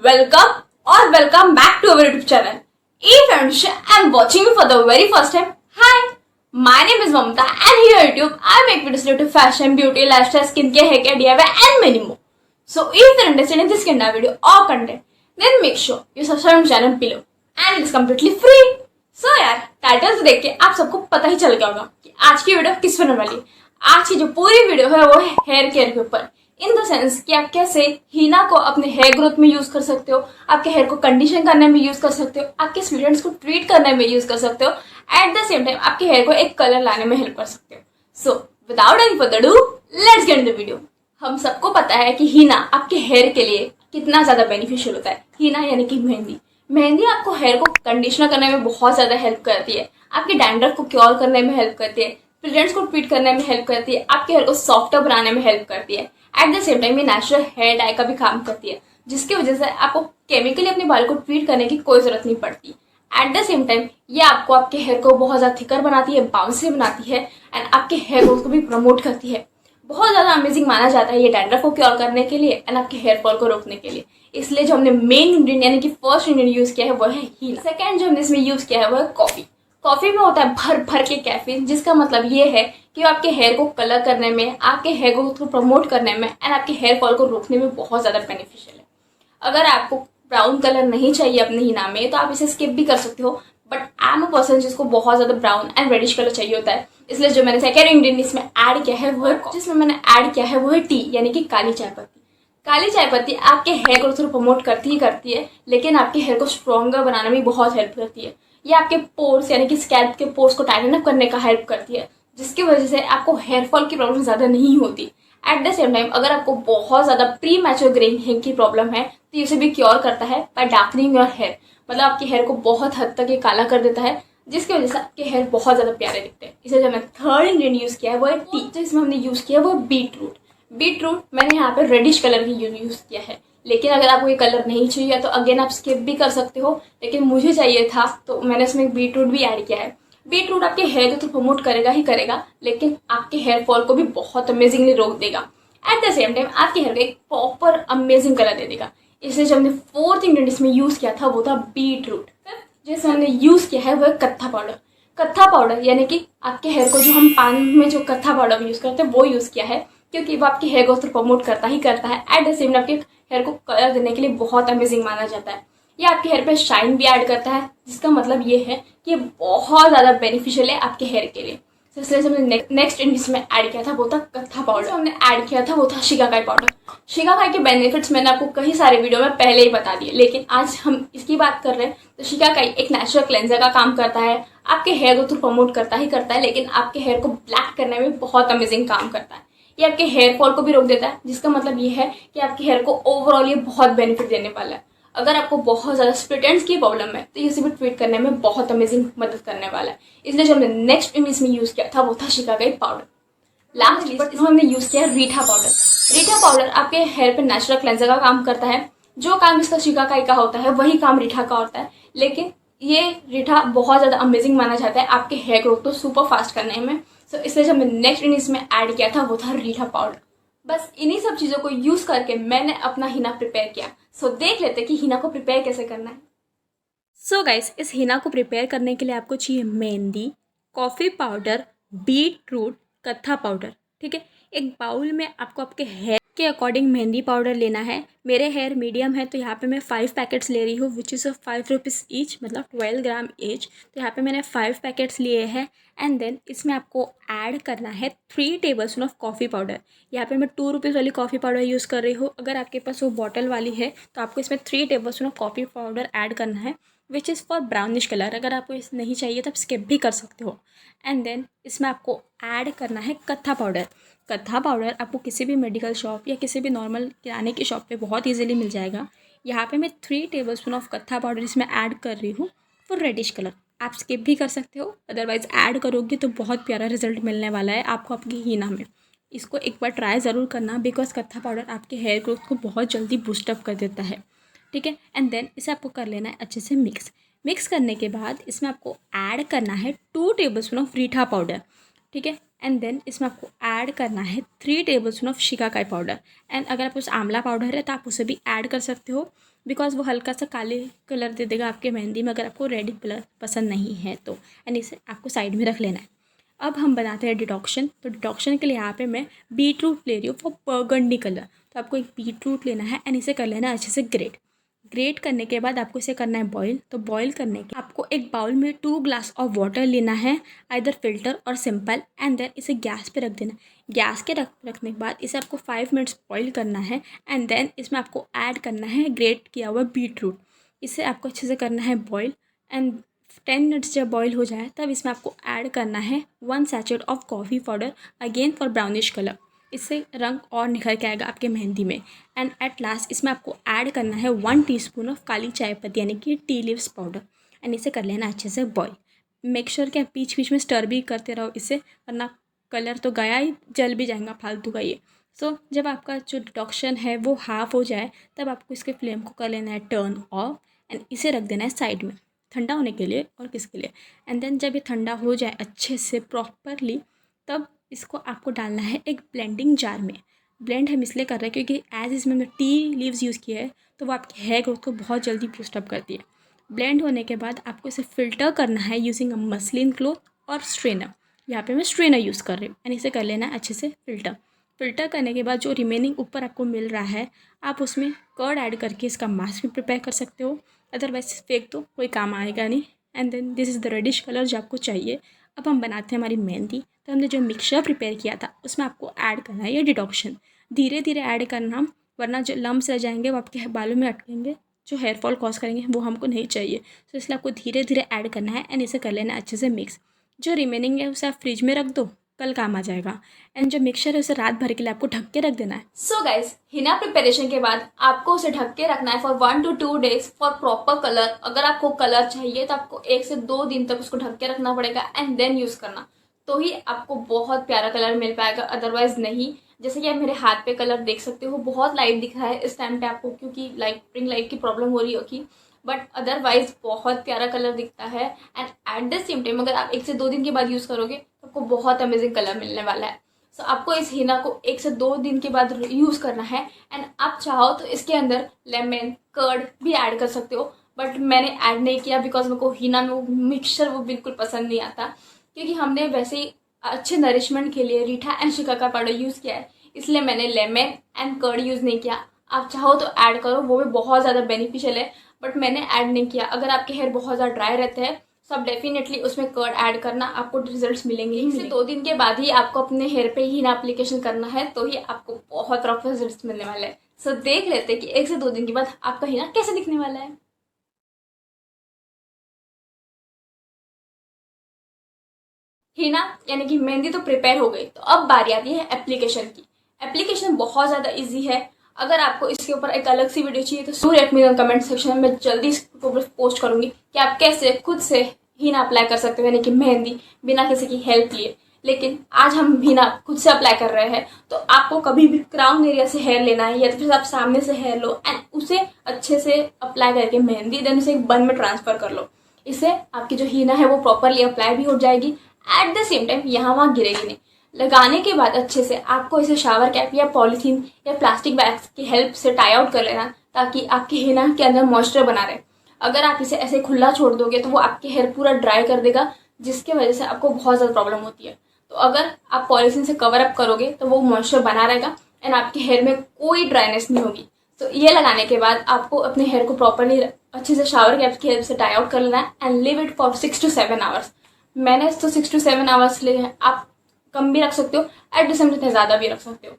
welcome or welcome back to our YouTube channel. If I'm watching you for the very first time, hi, my name is Mamta and here on YouTube I make videos related to fashion, beauty, lifestyle, skincare, haircare, DIY and many more. So if you're interested in this kind of video or content, then make sure you subscribe to channel below and it's completely free. So यार title से देख के आप सबको पता ही चल गया होगा कि आज की वीडियो किस पर होने वाली है। आज की जो पूरी वीडियो है वो है हेयर केयर के ऊपर, इन द सेंस कि आप कैसे हीना को अपने हेयर ग्रोथ में यूज कर सकते हो, आपके हेयर को कंडीशन करने में यूज कर सकते हो, आपके स्टूडेंट्स को ट्रीट करने में यूज कर सकते हो, एट द सेम टाइम आपके हेयर को एक कलर लाने में हेल्प कर सकते हो। So without any further do let's get in the video. हम सबको पता है कि हीना आपके हेयर के लिए कितना ज्यादा बेनिफिशियल होता है। हीना यानी कि मेहंदी। मेहंदी आपको हेयर को कंडीशनर करने में बहुत ज्यादा हेल्प करती है, आपके डैंड्रफ को क्योर करने में हेल्प करती है, पिगमेंट्स को ट्रीट करने में हेल्प करती है, आपके हेयर को सॉफ्टर बनाने में हेल्प करती है। एट द सेम टाइम ये नेचुरल हेयर डाई का भी काम करती है, जिसकी वजह से आपको केमिकली अपने बाल को ट्रीट करने की कोई जरूरत नहीं पड़ती। एट द सेम टाइम ये आपको आपके हेयर को बहुत ज्यादा थिकर बनाती है, बाउंसी बनाती है एंड आपके हेयर ग्रोथ को भी प्रमोट करती है। बहुत ज्यादा अमेजिंग माना जाता है ये डैंड्रफ को क्योर करने के लिए एंड आपके हेयर फॉल को रोकने के लिए। इसलिए जो हमने मेन इंग्रेडिएंट यानी कि फर्स्ट इंग्रेडिएंट यूज किया है वो है हीना। सेकंड जो हमने इसमें यूज किया है वो है कॉफी। कॉफी में होता है भर भर के कैफीन, जिसका मतलब ये है कि वो आपके हेयर को कलर करने में, आपके हेयर ग्रोथ को प्रमोट करने में एंड आपके हेयर फॉल को रोकने में बहुत ज्यादा बेनिफिशियल है। अगर आपको ब्राउन कलर नहीं चाहिए अपने हीना में तो आप इसे स्किप भी कर सकते हो, but I am a person जिसको बहुत ज्यादा ब्राउन एंड रेडिश कलर चाहिए होता है। इसलिए जो मैंने सेकेंड इंग्रेडिएंट इसमें ऐड किया है वो है, जिसमें मैंने ऐड किया है वो है टी यानी कि काली चाय पत्ती। काली चाय पत्ती आपके हेयर ग्रोथ को प्रमोट करती ही करती है, लेकिन आपके हेयर को स्ट्रॉन्गर बनाने में बहुत हेल्प करती है। ये आपके पोर्स यानी कि स्कैल्प के पोर्स को टाइटन अप करने का हेल्प करती है, जिसकी वजह से आपको हेयर फॉल की प्रॉब्लम ज्यादा नहीं होती। एट द सेम टाइम अगर आपको बहुत ज्यादा प्री मैच्योर ग्रेइंग हेयर की प्रॉब्लम है तो इसे भी क्योर करता है बाय डार्कनिंग योर हेयर। मतलब आपके हेयर को बहुत हद तक ये काला कर देता है, जिसकी वजह से आपके हेयर बहुत ज्यादा प्यारे दिखते हैं। इसे जो मैंने थर्ड इंग्रेडिएंट यूज किया है वो है टी। जो इसमें हमने यूज किया है वो बीट रूट। बीट रूट मैंने यहाँ पे रेडिश कलर की यूज किया है, लेकिन अगर आपको ये कलर नहीं चाहिए तो अगेन आप स्किप भी कर सकते हो, लेकिन मुझे चाहिए था तो मैंने इसमें बीट रूट भी ऐड किया है। बीट रूट आपके हेयर को तो प्रमोट करेगा ही करेगा, लेकिन आपके हेयर फॉल को भी बहुत अमेजिंगली रोक देगा। एट द सेम टाइम आपके हेयर को एक प्रॉपर अमेजिंग कलर दे देगा। इसलिए जो हमने फोर्थ इंग्रेडिएंट इसमें यूज किया था वो था बीट रूट। जैसे हमने यूज किया है वो है कत्था पाउडर। कत्था पाउडर यानी कि आपके हेयर को जो हम पान में जो कत्था पाउडर यूज करते हैं वो यूज किया है, क्योंकि वो आपके हेयर ग्रोथ को प्रमोट करता ही करता है। एट द सेम टाइम आपके हेयर को कलर देने के लिए बहुत अमेजिंग माना जाता है। ये आपके हेयर पे शाइन भी ऐड करता है, जिसका मतलब ये है कि ये बहुत ज्यादा बेनिफिशियल है आपके हेयर के लिए। इसलिए हमने नेक्स्ट इसमें ऐड किया था वो था कत्था पाउडर। हमने ऐड किया था वो था शिकाकाई पाउडर। शिकाकाई के बेनिफिट्स मैंने आपको कई सारे वीडियो में पहले ही बता दिए, लेकिन आज हम इसकी बात कर रहे हैं। तो शिकाकाई एक नेचुरल क्लेंजर का काम करता है, आपके हेयर ग्रोथ को प्रमोट करता ही करता है, लेकिन आपके हेयर को ब्लैक करने में बहुत अमेजिंग काम करता है। ये आपके हेयर फॉल को भी रोक देता है, जिसका मतलब ये है कि आपके हेयर को ओवरऑल ये बहुत बेनिफिट देने वाला है। अगर आपको बहुत ज्यादा स्प्लिट एंड्स की प्रॉब्लम है तो इसे भी ट्रीट करने में बहुत अमेजिंग मदद करने वाला है। इसलिए जो हमने नेक्स्ट इसमें यूज किया था वो था शिकाकाई पाउडर। लास्ट इसमें हमने यूज किया रीठा पाउडर। रीठा पाउडर आपके हेयर पे नेचुरल क्लेंजर का काम करता है। जो काम इसका शिकाकाई का होता है वही काम रीठा का होता है, लेकिन ये रीठा बहुत ज्यादा अमेजिंग माना जाता है आपके हेयर ग्रोथ को सुपर फास्ट करने में। सो इसलिए जब हमने नेक्स्ट इसमें ऐड किया था वो था रीठा पाउडर। बस इन्हीं सब चीजों को यूज करके मैंने अपना हीना प्रिपेयर किया। सो देख लेते कि हीना को प्रिपेयर कैसे करना है। सो गाइस, इस हीना को प्रिपेयर करने के लिए आपको चाहिए mehndi, coffee powder, beetroot, कत्था पाउडर। ठीक है, एक बाउल में आपको आपके हेयर के अकॉर्डिंग मेहंदी पाउडर लेना है। मेरे हेयर मीडियम है तो यहाँ पे मैं 5 पैकेट्स ले रही हूँ, विच इज़ 5 रुपीज़ ईच, मतलब 12 ग्राम ईच। तो यहाँ पे मैंने 5 पैकेट्स लिए हैं। एंड देन इसमें आपको ऐड करना है 3 टेबलस्पून ऑफ कॉफ़ी पाउडर। यहाँ पे मैं 2 रुपीज़ वाली कॉफ़ी पाउडर यूज़ कर रही हूँ। अगर आपके पास वो बॉटल वाली है तो आपको इसमें 3 tablespoon of coffee powder add करना है, which is for brownish colour. अगर आपको इस नहीं चाहिए तो आप स्किप भी कर सकते हो। एंड देन इसमें आपको ऐड करना है कत्था पाउडर। कत्था पाउडर आपको किसी भी मेडिकल शॉप या किसी भी नॉर्मल किराने की शॉप पे बहुत इजीली मिल जाएगा। यहाँ पे मैं 3 टेबलस्पून ऑफ कत्था पाउडर इसमें ऐड कर रही हूँ फॉर रेडिश कलर। आप स्किप भी कर सकते हो, अदरवाइज़ ऐड करोगे तो बहुत प्यारा रिजल्ट मिलने वाला है आपको आपकी हीना में। इसको एक बार ट्राई ज़रूर करना, बिकॉज कत्था पाउडर आपके हेयर ग्रोथ को बहुत जल्दी बूस्टअप कर देता है। ठीक है, एंड देन इसे आपको कर लेना है अच्छे से मिक्स। मिक्स करने के बाद इसमें आपको ऐड करना है 2 टेबलस्पून ऑफ रीठा पाउडर। ठीक है, एंड देन इसमें आपको ऐड करना है 3 tablespoon of shikakai powder. And अगर आपके पास आंवला पाउडर है तो आप उसे भी ऐड कर सकते हो, बिकॉज वो हल्का सा काले कलर दे देगा आपके मेहंदी में, अगर आपको रेड कलर पसंद नहीं है तो। एंड इसे आपको साइड में रख लेना है। अब हम बनाते हैं डिटॉक्शन। तो डिटॉक्शन के लिए यहाँ पे मैं बीट रूट ले रही हूँ फॉर बर्गंडी कलर। तो आपको एक बीट रूट लेना है एंड इसे कर लेना है अच्छे से ग्रेट। ग्रेट करने के बाद आपको इसे करना है बॉईल। तो बॉईल करने के आपको एक बाउल में 2 ग्लास ऑफ वाटर लेना है, आइदर फिल्टर और सिंपल, एंड देन इसे गैस पे रख देना। गैस के रखने के बाद इसे आपको 5 मिनट्स बॉईल करना है एंड देन इसमें आपको ऐड करना है ग्रेट किया हुआ बीट रूट। इसे आपको अच्छे से करना है बॉईल एंड 10 मिनट्स जब बॉईल हो जाए तब इसमें आपको ऐड करना है 1 sachet of coffee powder, again for brownish colour. इससे रंग और निखर के आएगा आपके मेहंदी में। एंड एट लास्ट इसमें आपको ऐड करना है 1 टीस्पून ऑफ काली चाय पत्ती यानी कि टी लीव्स पाउडर, एंड इसे कर लेना अच्छे से बॉईल। मेक श्योर कि आप बीच बीच में स्टर भी करते रहो इसे, वरना कलर तो गया ही, जल भी जाएगा फालतू का ये। सो जब आपका जो डिटॉक्शन है वो हाफ हो जाए तब आपको इसके फ्लेम को कर लेना है टर्न ऑफ एंड इसे रख देना है साइड में ठंडा होने के लिए और किसके लिए। एंड देन जब ये ठंडा हो जाए अच्छे से प्रॉपरली तब इसको आपको डालना है एक ब्लेंडिंग जार में। ब्लेंड हम इसलिए कर रहे हैं क्योंकि एज इसमें मैं टी लीव्स यूज़ किया है तो वो आपके हेयर ग्रोथ को बहुत जल्दी बूस्टअप करती है। ब्लेंड होने के बाद आपको इसे फ़िल्टर करना है यूजिंग अ मसलिन क्लॉथ और स्ट्रेनर। यहाँ पे मैं स्ट्रेनर यूज़ कर रही हूँ एंड इसे कर लेना है अच्छे से फ़िल्टर करने के बाद जो रिमेनिंग ऊपर आपको मिल रहा है आप उसमें कर्ड ऐड करके इसका मास्क भी प्रिपेयर कर सकते हो, अदरवाइज फेंक दो, कोई काम आएगा नहीं। And then this is the reddish colour जो आपको चाहिए। अब हम बनाते हैं हमारी मेहंदी। तो हमने जो मिक्सचर प्रिपेयर किया था उसमें आपको ऐड करना है ये डिटॉक्शन। धीरे धीरे ऐड करना, वरना जो लम्स रह जाएंगे वो आपके बालों में अटकेंगे, जो हेयर फॉल कॉज करेंगे वो हमको नहीं चाहिए। तो इसलिए आपको धीरे धीरे ऐड करना है एंड इसे कर लेना है अच्छे से मिक्स। जो रिमेनिंग है उसे आप फ्रिज में रख दो, कल काम आ जाएगा। एंड जो मिक्सचर है उसे रात भर के लिए आपको ढक के रख देना है। सो गाइज, हिना प्रिपरेशन के बाद आपको उसे ढक के रखना है for 1 to 2 days for proper colour. अगर आपको कलर चाहिए तो आपको 1 से 2 दिन तक उसको ढक के रखना पड़ेगा एंड देन यूज करना, तो ही आपको बहुत प्यारा कलर मिल पाएगा, अदरवाइज नहीं। जैसे कि आप मेरे हाथ पे कलर देख सकते हो, बहुत लाइट दिख रहा है इस टाइम पे आपको क्योंकि रिंग लाइट की प्रॉब्लम हो रही होगी, बट अदरवाइज बहुत प्यारा कलर दिखता है। And at the same time अगर आप 1 से 2 दिन के बाद यूज करोगे तो आपको बहुत अमेजिंग कलर मिलने वाला है। सो आपको इस हिना को 1 से 2 दिन के बाद यूज करना है। एंड आप चाहो तो इसके अंदर लेमन कर्ड भी ऐड कर सकते हो, बट मैंने ऐड नहीं किया बिकॉज मेरे को हिना में वो मिक्सचर वो बिल्कुल पसंद नहीं आता, क्योंकि हमने वैसे ही अच्छे नरिशमेंट के लिए रीठा एंड शिकाका पाउडर यूज किया है, इसलिए मैंने लेमन एंड कर्ड यूज नहीं किया। आप चाहो तो ऐड करो, वो भी बहुत ज़्यादा बेनिफिशियल है, बट मैंने ऐड नहीं किया। अगर आपके हेयर बहुत ज़्यादा ड्राई रहते हैं सब डेफिनेटली उसमें कर्ड ऐड करना, आपको रिजल्ट्स मिलेंगे ही। 1 से 2 दिन के बाद ही आपको अपने हेयर पे ही ना एप्लीकेशन करना है, तो ही आपको बहुत रफ रिजल्ट्स मिलने वाले हैं। सो देख लेते हैं कि 1 से 2 दिन के बाद आपका हिना कैसे दिखने वाला है। हिना यानी कि मेहंदी तो प्रिपेयर हो गई, तो अब बारी आती है एप्लीकेशन की। एप्लीकेशन बहुत ज़्यादा इजी है। अगर आपको इसके ऊपर एक अलग सी वीडियो चाहिए तो जरूर let me know comment section में, मैं जल्दी इसको पोस्ट करूंगी कि आप कैसे खुद से हीना अप्लाई कर सकते हो, यानी कि मेहंदी बिना किसी की हेल्प लिए। लेकिन आज हम हीना खुद से अप्लाई कर रहे हैं, तो आपको कभी भी क्राउन एरिया से हेयर लेना है या तो फिर आप सामने से हेयर लो एंड उसे अच्छे से अप्लाई करके मेहंदी देन उसे एक बन में ट्रांसफर कर लो। इससे आपकी जो हीना है वो प्रॉपरली अप्लाई भी हो जाएगी, एट द सेम टाइम यहाँ वहाँ गिरेगी नहीं। लगाने के बाद अच्छे से आपको इसे शावर कैप या पॉलीथीन या प्लास्टिक बैग्स की हेल्प से टाई आउट कर लेना, ताकि आपके हेयर के अंदर मॉइस्चर बना रहे। अगर आप इसे ऐसे खुला छोड़ दोगे तो वो आपके हेयर पूरा ड्राई कर देगा, जिसके वजह से आपको बहुत ज़्यादा प्रॉब्लम होती है। तो अगर आप पॉलीथीन से कवर अप करोगे तो वो मॉइस्चर बना रहेगा एंड आपके हेयर में कोई ड्राइनेस नहीं होगी। तो ये लगाने के बाद आपको अपने हेयर को प्रॉपरली अच्छे से शावर कैप की हेल्प से टाई आउट कर लेना है and live it for 6 to 7 hours. मैंने तो 6 to 7 आवर्स लिए हैं, आप कम भी रख सकते हो, एट द सेम टाइम ज़्यादा भी रख सकते हो।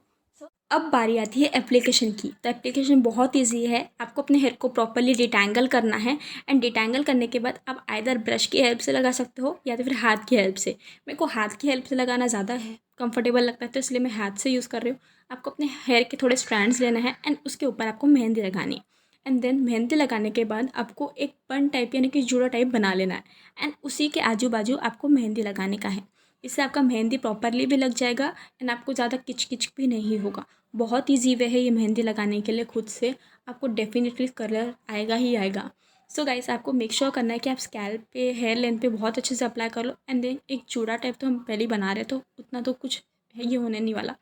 अब बारी आती है एप्लीकेशन की। तो एप्लीकेशन बहुत इजी है। आपको अपने हेयर को प्रॉपरली डिटैंगल करना है एंड डिटैंगल करने के बाद आप आइदर ब्रश की हेल्प से लगा सकते हो या तो फिर हाथ की हेल्प से। मेरे को हाथ की हेल्प से लगाना ज़्यादा है कंफर्टेबल लगता है, तो इसलिए मैं हाथ से यूज़ कर रही हूँ। आपको अपने हेयर के थोड़े स्ट्रैंड्स लेना है एंड उसके ऊपर आपको मेहंदी लगानी है। एंड देन मेहंदी लगाने के बाद आपको एक बन टाइप यानी कि जूड़ा टाइप बना लेना है एंड उसी के आजू बाजू आपको मेहंदी लगाने का है। इससे आपका मेहंदी प्रॉपरली भी लग जाएगा एंड आपको ज़्यादा किच किच भी नहीं होगा। बहुत ईजी वे है ये मेहंदी लगाने के लिए। खुद से आपको डेफिनेटली कलर आएगा ही आएगा। सो गाइस, आपको मेक श्योर करना है कि आप स्कैल्प पे, हेयर लेंथ पे बहुत अच्छे से अप्लाई कर लो एंड देन एक चूड़ा टाइप तो हम पहले ही बना रहे, तो उतना तो कुछ है ये होने नहीं वाला।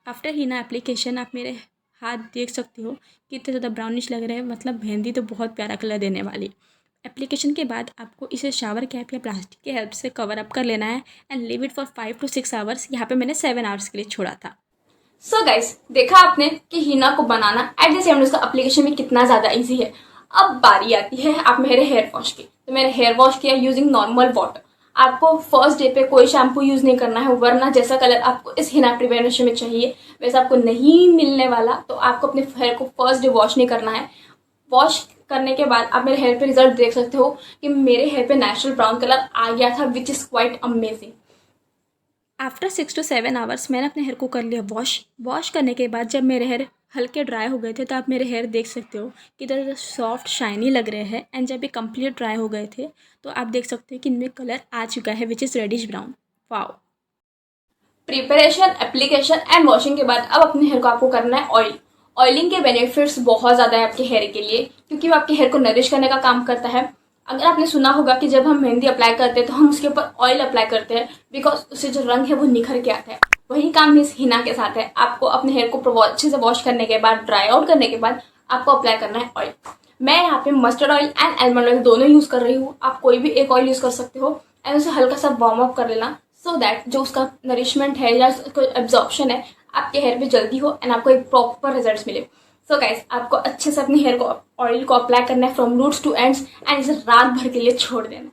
आफ्टर हीना एप्लीकेशन आप मेरे हाथ देख सकते हो कितने ज़्यादा ब्राउनिश लग रहे हैं, मतलब मेहंदी तो बहुत प्यारा कलर देने वाली। एप्लीकेशन के बाद आपको इसे शावर कैप या प्लास्टिक के हेल्प से कवर अप कर लेना है and leave it for 5 to 6 hours. यहाँ पे मैंने 7 आवर्स के लिए छोड़ा था। सो गाइस, देखा आपने कि हीना को बनाना एट द सेम उसका एप्लीकेशन में कितना ज़्यादा इजी है। अब बारी आती है आप मेरे हेयर वॉश की। तो मैंने हेयर वॉश किया यूजिंग नॉर्मल वाटर। आपको फर्स्ट डे पे कोई शैम्पू यूज़ नहीं करना है, वरना जैसा कलर आपको इस हीना प्रिपरेशन में चाहिए वैसा आपको नहीं मिलने वाला। तो आपको अपने हेयर को फर्स्ट डे वॉश नहीं करना है। वॉश करने के बाद आप मेरे हेयर पे रिजल्ट देख सकते हो कि मेरे हेयर पे नेचुरल ब्राउन कलर आ गया था, which is quite amazing. After 6 to 7 hours मैंने अपने हेयर को कर लिया वॉश करने के बाद जब मेरे हेयर हल्के ड्राई हो गए थे तो आप मेरे हेयर देख सकते हो कि ज़्यादा सॉफ्ट शाइनी लग रहे हैं। एंड जब ये कंप्लीट ड्राई हो गए थे तो आप देख सकते हो कि इनमें कलर आ चुका है, which is reddish brown. Wow. Preparation, application and washing के बाद अब अपने हेयर को आपको करना है ऑयल। ऑयलिंग के बेनिफिट्स बहुत ज़्यादा है आपके हेयर के लिए, क्योंकि वो आपके हेयर को नरिश करने का काम करता है। अगर आपने सुना होगा कि जब हम मेहंदी अप्लाई करते हैं तो हम उसके ऊपर ऑयल अप्लाई करते हैं, बिकॉज उससे जो रंग है वो निखर के आता है। वही काम मिस हिना के साथ है। आपको अपने हेयर को अच्छे से वॉश करने के बाद, ड्राई आउट करने के बाद आपको अप्लाई करना है ऑयल। मैं यहाँ पे mustard oil and almond oil दोनों यूज़ कर रही हूँ। आप कोई भी एक ऑयल यूज़ कर सकते हो एंड उसे हल्का सा वार्म अप कर लेना, सो दैट जो उसका नरिशमेंट है या उसका एब्जॉर्प्शन है आपके हेयर पे जल्दी हो एंड आपको एक प्रॉपर रिजल्ट मिले। सो गाइस, आपको अच्छे से अपने हेयर को ऑयल को अप्लाई करना है from roots to ends and इसे रात भर के लिए छोड़ देना है।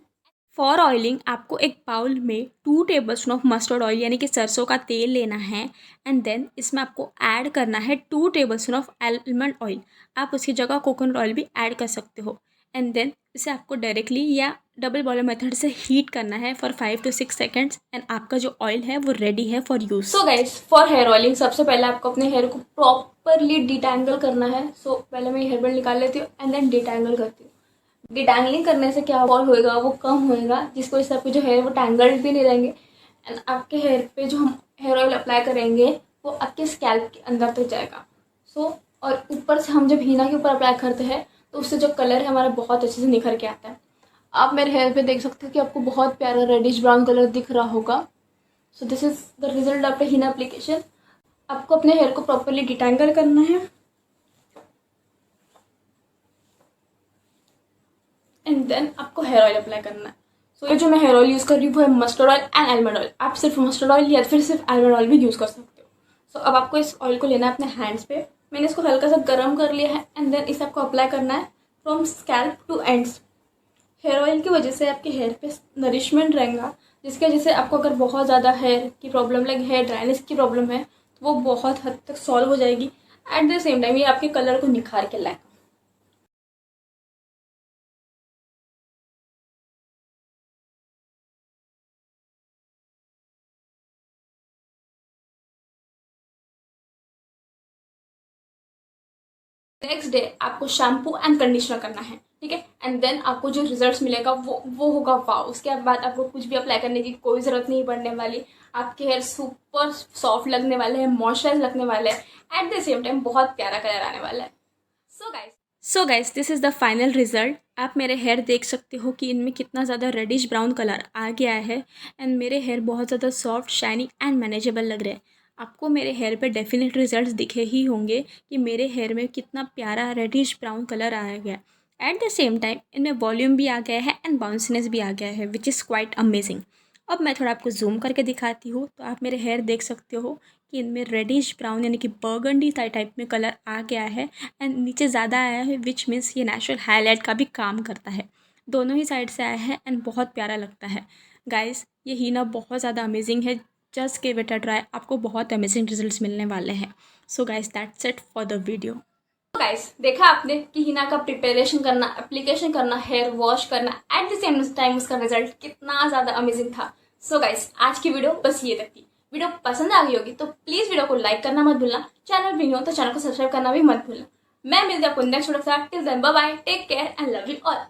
फॉर ऑयलिंग आपको एक बाउल में 2 टेबलस्पून ऑफ मस्टर्ड ऑयल यानी कि सरसों का तेल लेना है एंड देन इसमें आपको ऐड करना है 2 टेबलस्पून ऑफ आलमंड ऑयल। आप उसकी जगह कोकोनट ऑयल भी ऐड कर सकते हो एंड देन इसे आपको डायरेक्टली या डबल बॉयलर मेथड से हीट करना है फॉर 5 to 6 सेकेंड्स एंड आपका जो ऑयल है वो रेडी है for use. So guys, for hair oiling सबसे पहले आपको अपने हेयर को प्रॉपरली डिटैंगल करना है। सो पहले मैं हेयर बैंड निकाल लेती हूँ एंड देन डिटैंगल करती हूँ। डिटैंगलिंग करने से क्या फॉल होएगा वो कम होएगा, जिसको इस आपके जो हेयर वो टैंगल्ड भी नहीं रहेंगे एंड आपके हेयर पे जो हम हेयर ऑयल अप्लाई करेंगे वो आपके स्कैल्प के अंदर तक जाएगा। और ऊपर से हम जब हीना के ऊपर अप्लाई करते हैं तो उससे जो कलर है हमारा बहुत अच्छे से निखर के आता है। आप मेरे हेयर पे देख सकते हो कि आपको बहुत प्यारा रेडिश ब्राउन कलर दिख रहा होगा। So this is the result after henna application. आपको अपने हेयर को प्रॉपरली डिटैंगल करना है एंड देन आपको हेयर ऑयल अप्लाई करना है। सो ये जो मैं हेयर ऑयल यूज़ कर रही हूँ वो है mustard oil and almond oil. आप सिर्फ मस्टर्ड ऑयल या फिर सिर्फ आलमंड ऑयल भी यूज़ कर सकते हो। सो अब आपको इस ऑयल को लेना है अपने हैंड्स पे। मैंने इसको हल्का सा गर्म कर लिया है एंड देन इसे आपको अप्लाई करना है from scalp to ends. Hair oil की वजह से आपके हेयर पे नरिशमेंट रहेगा, जिसकी वजह से आपको अगर बहुत ज़्यादा हेयर की प्रॉब्लम लाइक हेयर ड्राइनेस की प्रॉब्लम है तो वो बहुत हद तक सॉल्व हो जाएगी। एट द सेम टाइम ये आपके कलर को निखार के लाएगा। नेक्स्ट डे आपको शैम्पू एंड कंडीशनर करना है, ठीक है। एंड देन आपको जो रिजल्ट्स मिलेगा वो होगा वाव। उसके बाद आपको कुछ भी अप्लाई करने की कोई ज़रूरत नहीं पड़ने वाली। आपके हेयर सुपर सॉफ्ट लगने वाले हैं, मॉइस्चराइज लगने वाले हैं, एट द सेम टाइम बहुत प्यारा कलर आने वाला है। So guys this is the final result. आप मेरे हेयर देख सकते हो कि इनमें कितना ज़्यादा रेडिश ब्राउन कलर आ गया है एंड मेरे हेयर बहुत ज़्यादा सॉफ्ट, शाइनी एंड मैनेजेबल लग रहे हैं। आपको मेरे हेयर पे डेफिनेट रिजल्ट्स दिखे ही होंगे कि मेरे हेयर में कितना प्यारा रेडिश ब्राउन कलर आया गया। एट द सेम टाइम इनमें वॉल्यूम भी आ गया है एंड बाउंसीनेस भी आ गया है, विच इज़ क्वाइट अमेजिंग। अब मैं थोड़ा आपको जूम करके दिखाती हूँ तो आप मेरे हेयर देख सकते हो कि इनमें रेडिश ब्राउन यानी कि बर्गंडी टाइप में कलर आ गया है एंड नीचे ज़्यादा आया है, विच मीन्स ये नेचुरल हाईलाइट का भी काम करता है। दोनों ही साइड से आया है एंड बहुत प्यारा लगता है। गाइस ये हीना बहुत ज़्यादा अमेजिंग है। Just give it a try, आपको बहुत अमेजिंग रिजल्ट्स मिलने वाले हैं। So guys that's it for the video. Guys, देखा आपने कि हीना का प्रिपरेशन करना, एप्लीकेशन करना, हेयर वॉश करना, एट द सेम टाइम उसका रिजल्ट कितना ज़्यादा अमेजिंग था। सो गाइस, आज की वीडियो बस ये तक थी। वीडियो पसंद आ गई होगी तो प्लीज़ वीडियो को लाइक करना मत भूलना। चैनल भी नहीं हो तो चैनल को सब्सक्राइब करना भी मत भूलना। मैं मिलती हूँ आपको नेक्स्ट वीडियो के साथ। Till then bye bye, take care and love you all.